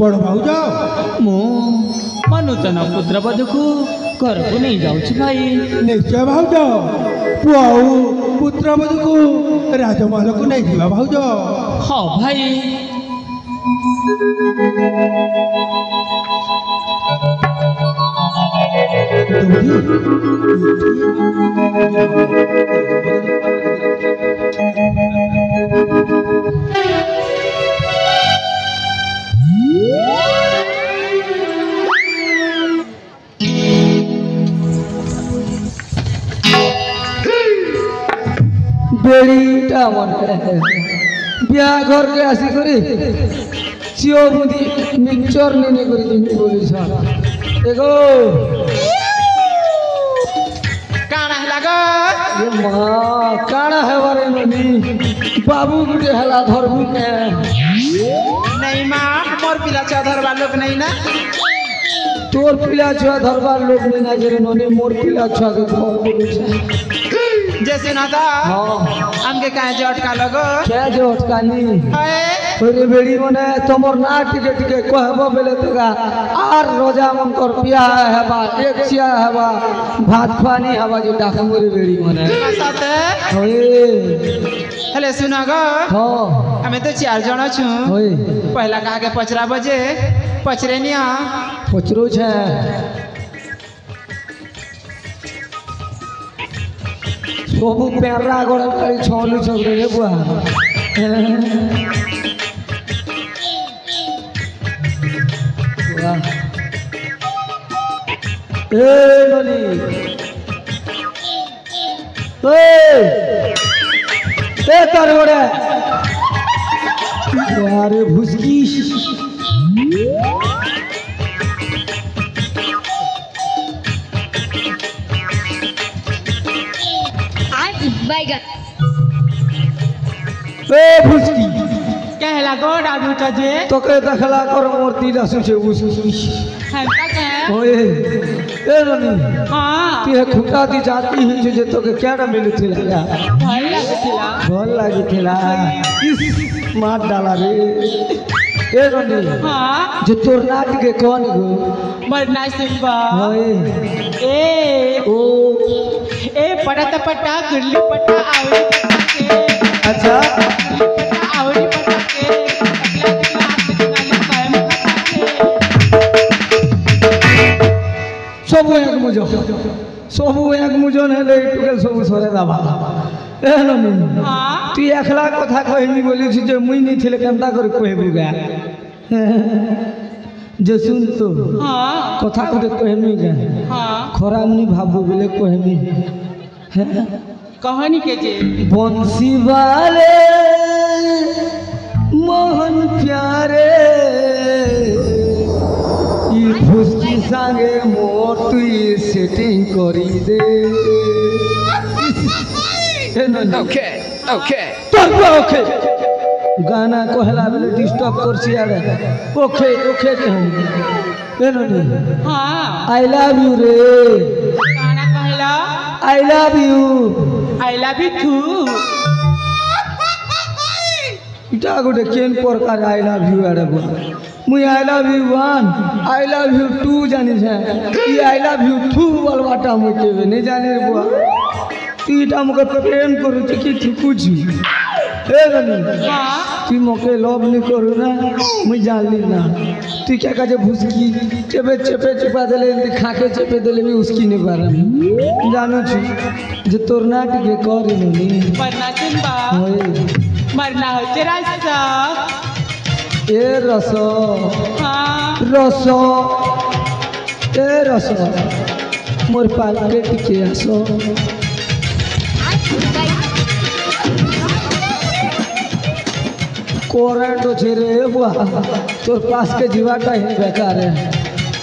बड़ भाउज मु नूतन पुत्रवधू को घर को नहीं जाऊँ भाई। निश्चय भाउज पुआ पुत्रवधू को राजमहल को नहीं जा भाउज। हाँ भाई। बेड़ीटा मन ब्याह घर के आसी करी चिओ बुदी मिक्सचर नेने करी जिमी बोली सा एगो काना हला ये मां काना है वारे ननी बाबू गुटे हला धरबू के नहीं मां मोर पिला चादर वालोक नहीं ना तोर पिला छुआ धरबार लोग नहीं ना जरे ननी मोर पिला छुआ के बोली सा जैसे ना था हमके कहे जे अटका लगो क्या जो अटकानी हाय ओरे बेड़ी मने तमोर ना टिके टिके कहबो बेले तका आर रोजा मन कर पिया हेबा एक चिया हेबा भात खानी हेबा जो डाका मोरे बेड़ी मने साथे ओए हेले सुना गो हां हमें तो 4 जण छु ओए पहला कहा के पचरा बजे पचरे निया पचरो छे सबु पेरा गोड़ करी छोलू सब रे बुआ ए ननी ए तार गोड़े अरे भुसकी ए भुसकी कहला गो डाडू तजे तो के देखला कर मूर्ति लसु छे उस हमका कहे ओए ए ननी हां ती खुटा दी जाती ही जे तो के केड़ा मिलथिला भल लागथिला भल लागिथिला मार डाला रे ए ननी हां जे तोर नाट के कौन गो मरना सिंबा ओए ए ओ ए पटा पटा गुल्ली पटा आवड़ी पटा के अच्छा पटा आवड़ी पटा के अगला हाथ निकाले कायम पटा के सब एक मुजो ने ले टुकेल सब सरे दाबा ए ननी हां तू एकला कथा कहनी बोली छी जे मुई नहीं थिले केनता कर कहबू गा जे सुन तो हां कथा कते कहनी गा हां खरा मुनी भाबू बोले कहनी कहानी के जे बंसी वाले मोहन प्यारे ई भुसकी संगे मोर तू सेटिंग करी दे ओके ओके ओके गाना कहला बेले डिस्टर्ब करছি আরে ओके ओके केनो नी हां आई लव यू रे गाना कहला आई लव यू टू इटा गोटे केन प्रकार आई लव यू आरे बो मुई I love you 1 I love you 2 जानी छे ई आई लव यू 2 वाला मुई केबे नहीं जाने रे बुआ तू इटा मके प्रेम करू छी कि तू कुछ ए रनी हां तू मके लव नहीं करू ना मुई जानली ना तू क्या काजे भुसकी चेपे चेपे चुपा देले खाके चेपे देले भी उसकी नहीं पारा जानो छी जे तोर नाट के करे नी मरना सिंबा ओए मरना हो तेरा सा ए रस हां रस ए रस मोर पालके टिके आसो कोरेंट छे रे बुआ तोर पास के जीवाटा ही बेकार है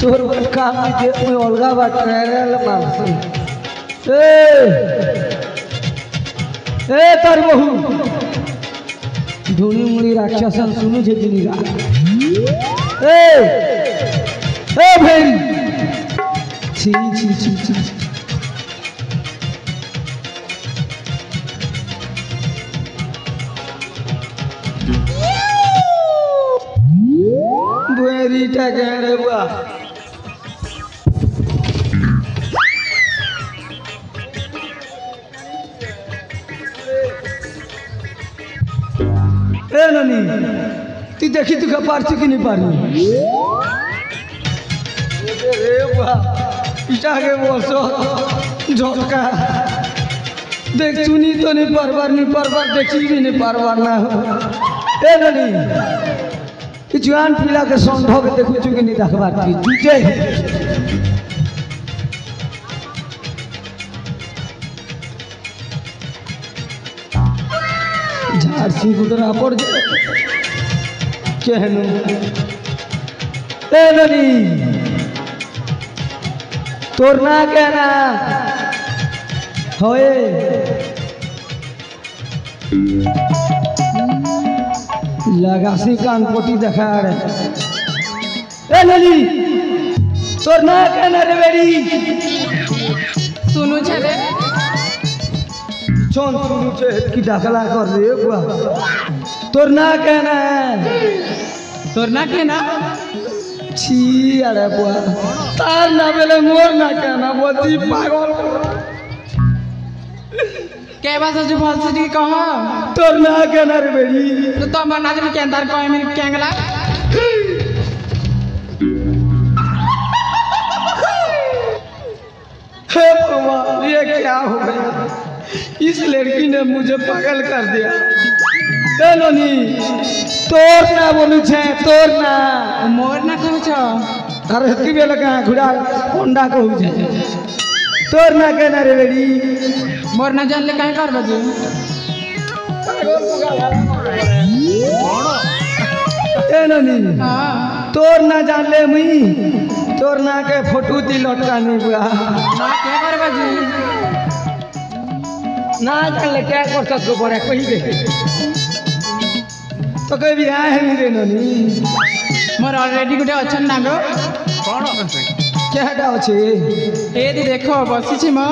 तोर काम के में अलगा बात ट्रेल मारसी ए तार बहु धुनी मुड़ी राक्षसन सुनु छे जिनिरा ए भेड़ी छी छी छी छी दुईटा के रे बुआ ए ननी तू देखी तू का पारছি कि नहीं पारी रे बुआ इटा के बोसो झटका देख चुनी तो नहीं परबार देखी भी नहीं परबार ना हो ए ननी कि जुआन पीला के संभव देखु चुकी नहीं देखबार की तुझे झारसी गुदरा पड़ जाए केहनु ए ननी तोर ना कहना होए लगासी कान पोटी देखा रे ए ननी तोर ना कहना रे बेड़ी सुनू छे रे छोन सुनू छे की दाखला कर रे बुआ तोर ना कहना तोर ना कहना छी अरे बुआ तार ना बेले मोर ना कहना बोती पागल के बात जो बोल से कह तोर ना कहना रे बेड़ी तो हमर नाच में के अंदर कह में केंगला हे भगवान ये क्या हो गया इस लड़की ने मुझे पागल कर दिया ए ननी तोर ना बोलू छे तोर ना मोर ना कहू छ अरे की बेला कहाँ घुड़ा होंडा कहू छे तोर ना कहना रे बेड़ी मोर ना जान ले काहे कर बजे ए ननी हां तोर ना जान ले मुई तोर ना के फोटो दी लटका नहीं बुआ ना के कर बजे ना जान ले क्या कर सकतो पड़े कही दे तो कभी आए है रे ननी मोर ऑलरेडी गुटे अछन ना गो केटा अछि ए दी देखो बसी छी म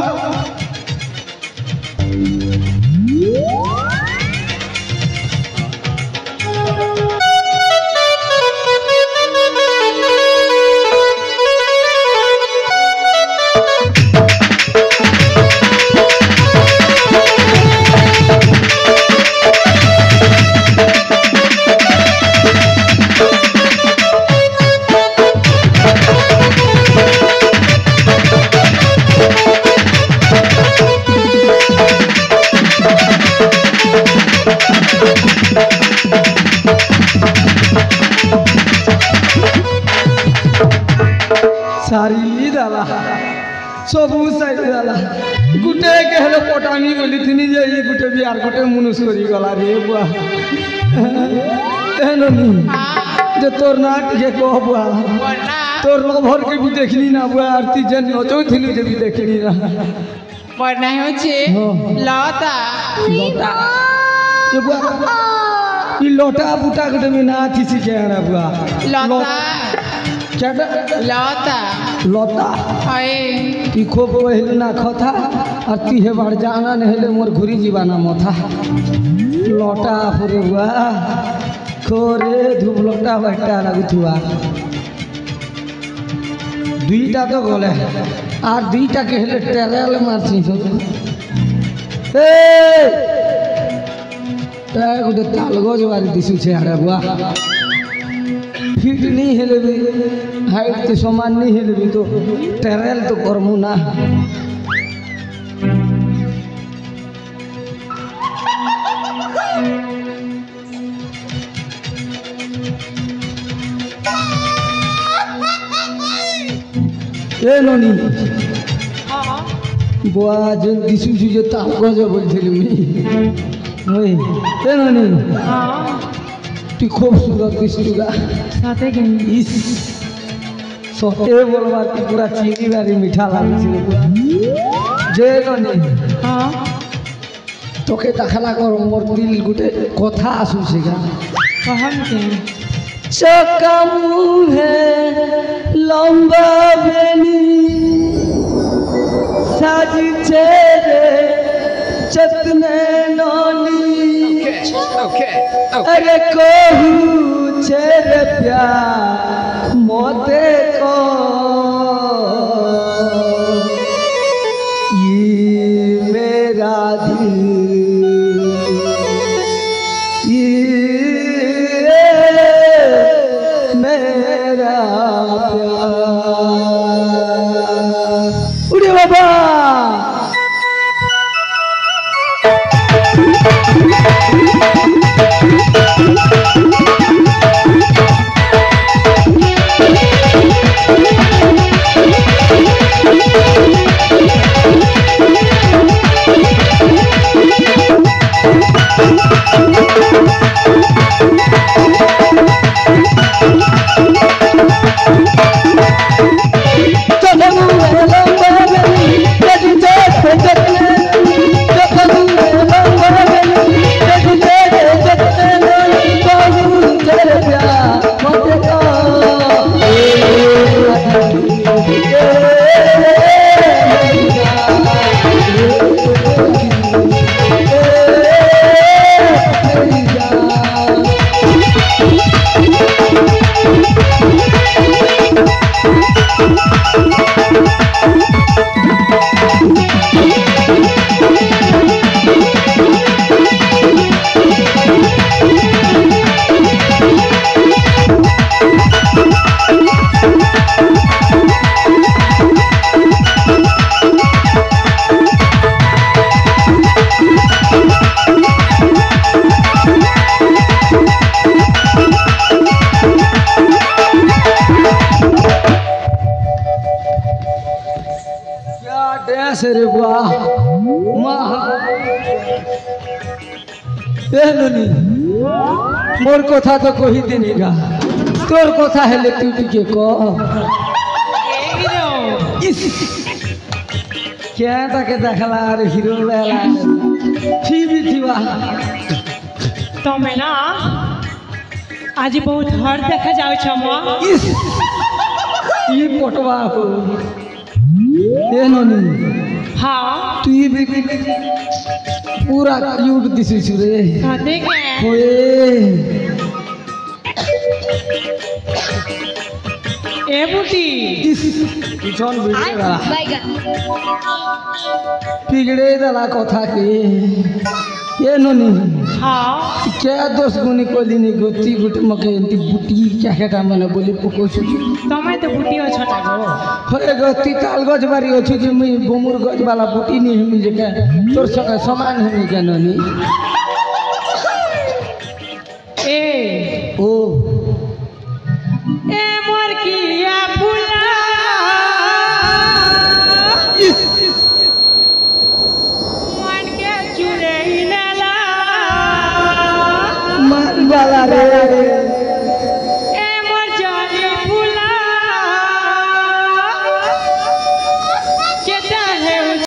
सारी दाला सबू सारी दाला गुटे के हेलो पटानी बोली थी जे ई गुटे बिहार गुटे मुनुस करी गला रे बुआ एननी जे तोर नाट के को बुआ वरना तोर लभर के भी देखनी ना बुआ आरती जन नचो थिलु जे भी देखनी ना वरना हो छे लता लोटा ये बुआ ई लोटा बूटा गुटे में ना थी सी के ना बुआ लता केटा लता लोटा हाय ती खूब पहले ना खथा और ती हे बार जाना नहले मोर घुरी जीवाना मथा लोटा पुरे हुआ खोरे धूप लोटा बैठा लगुथुआ दुईटा तो गले और दुईटा के हेले टेरेल मारछी सब ए गुटे तालगोज वाली दिसु छे आरे बुआ फिट नहीं हेले भी हाइट के समान नहीं हेले भी तो टेरेल तो करमु ना ए ननी बुआ जे दिसु जे तालगोज बोलथिलु मी ओए ए ननी हां ती खूबसूरत दिसुगा साथे के इस सोते बोलवा की पूरा चीनी वाली मीठा लागे छे जे ननी हां तोके देखला कर मोर दिल गुटे कथा आसु छेगा कहम के चकमु है लंबा बेनी साज चेरे चतने ननी अरे कहू पूछे रे प्यार मोते को ये मेरा दिल ये मेरा प्यार उड़े बाबा रे वाह मोर कथा तो कही देनी गा तोर कथा हेले तू टिके कह क्या ताके देखला रे हिरो लेला छी भी थीवा तमे ना आज बहुत हर देखा जाउ छमा ई पटवा हो ए ननी हाँ तू भी पूरा क्यूट दिसिस रे कहते के ओए ए बुटी पिछन बिगड़े दला कथा के ए ननी हाँ क्या दोष गुनी कोलिनी गोती गुट मके एंती बुटी क्या क्या माने बोली पकोछु तमे तो बुटी अछटा गो होए गती ताल गज बारी अछि जे मुई बोमुर गज वाला बुटी नी हमी जे के तोर सके समान हमी के ननी ए ओ ए मोर किया फूला मन के चुरे हिला मान वाला रे